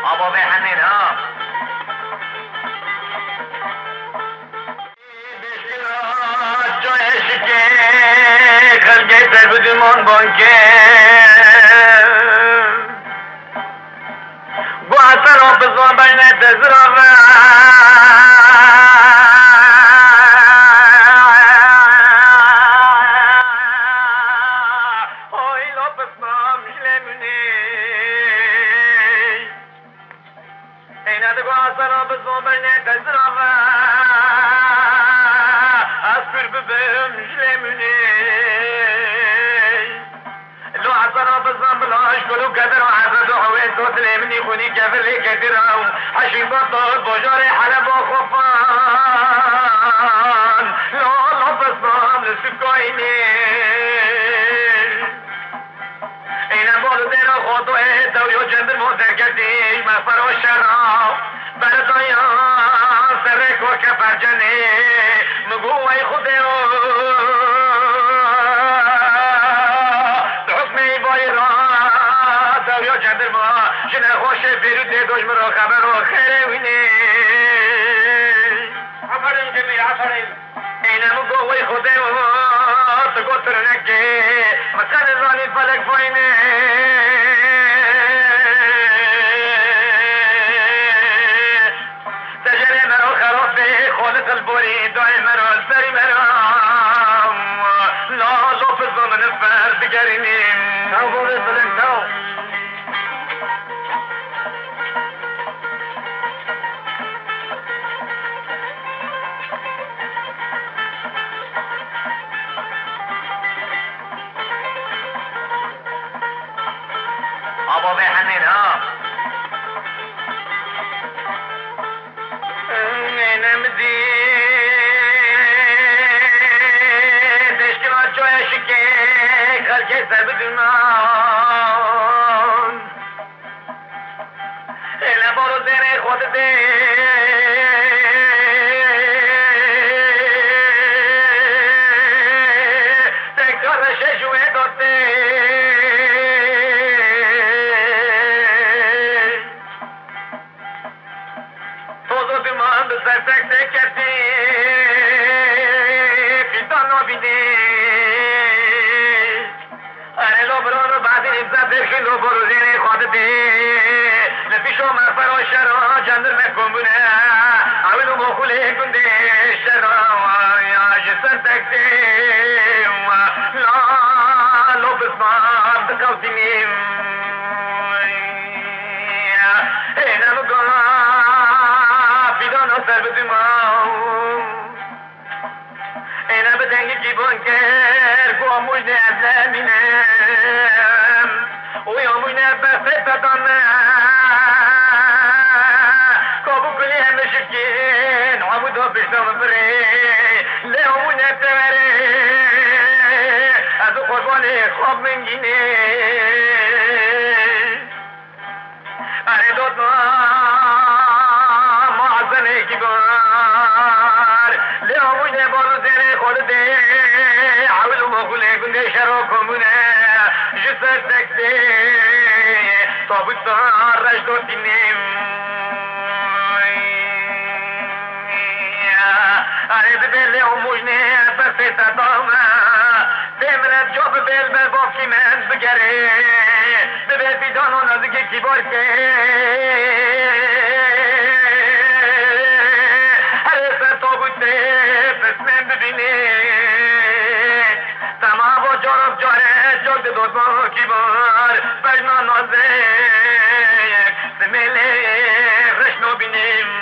آبا به همین ها جایش که خلقه سر بدون بانکه گو اصلا رو بزن بین تزرافه مني خوني كافر لي كثيرهم حشي بطل بجاري حلب وخفان لا لا بصنام لسكويني اینا بولو دینا خودو ایتا و یو جندر مدرکتی مفر و شراب بردایا سرک و کفر جنی مگو ای خودی حکمی بای را تا و یو جندر ما جنه خوش بیرو دی دوشم رو خبر و خیره وینی آفرین جمی آفرین اینا مگو ای خودی تگوتر نکی مثل رانی فلک فاینه تجري مرو خرافي خالق البوري داي مرو السري مرو لا لوفز من الفرد قريني او بوري فلك تو آبا به همین ها نمدی دشکلات جایش که خلک سر بدونان اینا بارو زیر خود ده تکار ششوه داده سرسک کردی فیدان نبینی اره لو برانو بعدی عزت درخی لو برو زینی خود دی نفیشو مغفر و شرا جندر مکمونه اولو مخوله کنده شرا یا جسر تکتی لا لو بسمان دکوتینیم اینا مگاه سر بدیم اینا به دنگی جیبان کر گو آموش نه از نمینم اوی آموش نه بسه تدانه کابو کلی همه شکین آمو دا بشنام بره لی آموش نه بره از او قربان خواب منگینه اره داد کی بار لیامون بارو زیر خود ده حول مغوله گنده شرو کمونه جسر تکته تابوت سهار رش دو تینیم اره ببه لیامون بسه تدامه بمرد جا ببه الباب کی من بگره ببه بیدان و نازگه کی بار که پسمن ببینی تمام با جارب جاره جلد دوست با کی بار بجنا نازه سمیل رشنو بینیم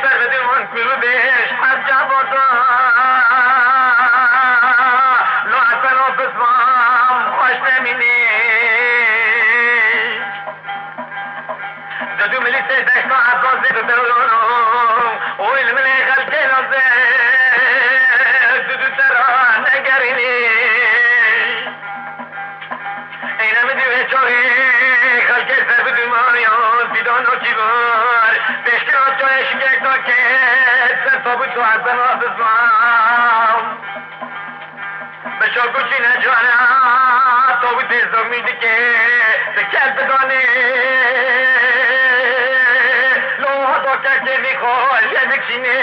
سر بدون من كل بيش حد جابر بزمان بشو کچی نجانا تو بیتی زمید که تکل بدانه لوها دو که میخواه یدکشینه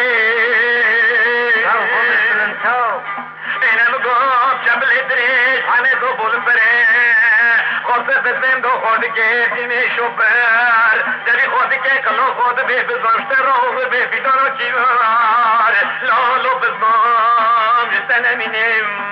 اینم گفت شبل درش همه دو بول بره خواست بزن دو خود که دینه شبر دری خود که کلو خود به بزنشت رو به فیدان و چیوار لالو بزنم جسن امینم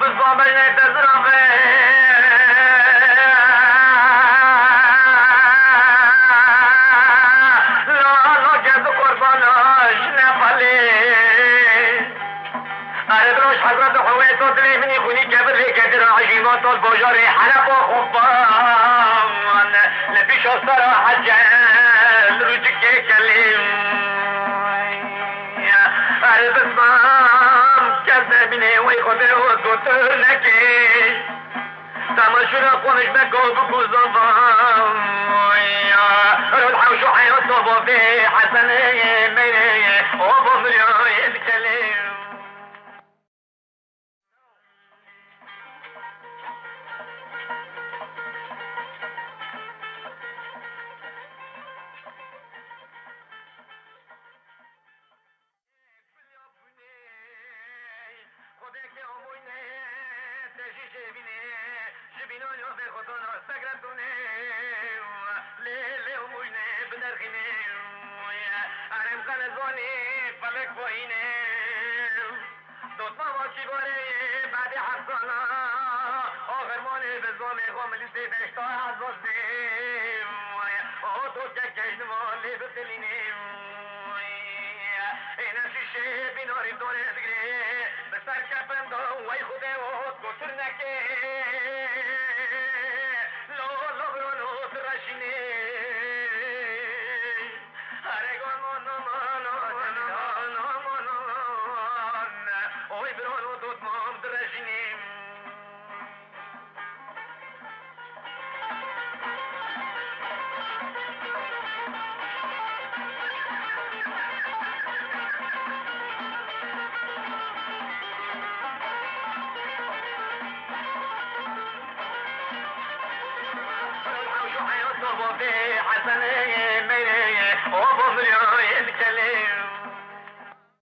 بالضبط تزرفه حضرت حويت وطلي من يخوني جبر لك دراعي موت بوجري حلب وخبان لبيش الصراحة جال رجك كلم عرض اسمام كذبني ويخدر وتوتر لكي تمشر قونش بكو بكو زبان روح وشو حيوتو في حسني ميني وبمريو يتكلم حسنين